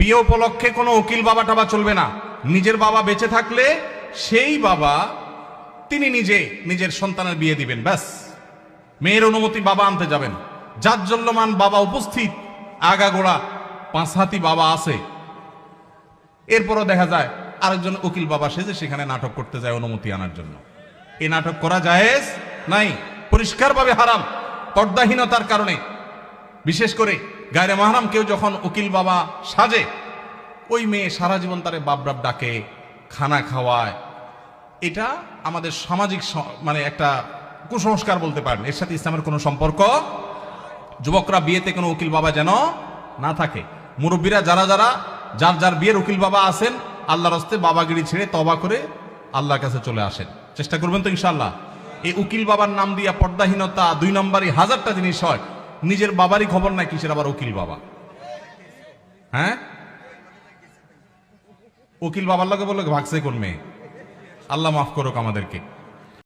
বিয়ে উপলক্ষে কোনো উকিল বাবা টাবা চলবে না। নিজের বাবা বেঁচে থাকলে সেই বাবা তিনি নিজে নিজের সন্তানের বিয়ে দিবেন, ব্যাস। মেয়ের অনুমতি বাবা আনতে যাবেন। জাজ্জল্যমান বাবা উপস্থিত, আগাগোড়া 5 হাতি বাবা আছে, এরপরও দেখা যায় আরেকজন উকিল বাবা সেজে সেখানে নাটক করতে যায় অনুমতি আনার জন্য। এই নাটক করা জায়েজ নাই, পরিষ্কারভাবে হারাম। পর্দাহীনতার কারণে বিশেষ করে গায়রে মাহরাম কেউ যখন উকিল বাবা সাজে, ওই মেয়ে সারা জীবন তারে বাপ বাপ ডাকে, খানা খাওয়ায়। এটা আমাদের সামাজিক মানে একটা কুসংস্কার বলতে পারেন, এর সাথে ইসলামের কোনো সম্পর্ক। যুবকরা বিয়েতে কোনো উকিল বাবা যেন না থাকে। মুরব্বীরা যারা যারা যার যার বিয়ের উকিল বাবা আছেন, আল্লাহর হস্তে বাবাগিরি ছেড়ে তওবা করে আল্লাহর কাছে চলে আসেন, চেষ্টা করবেন তো ইনশাআল্লাহ। এই উকিল বাবার নাম দিয়া পর্দাহীনতা 2 নম্বরই হাজারটা জিনিস হয়। নিজের বাবারই খবর নাই, কিসের আবার উকিল বাবা? হ্যাঁ, উকিল বাবার লগে বললো ভাগছে কোন মেয়ে? আল্লাহ মাফ করুক আমাদেরকে।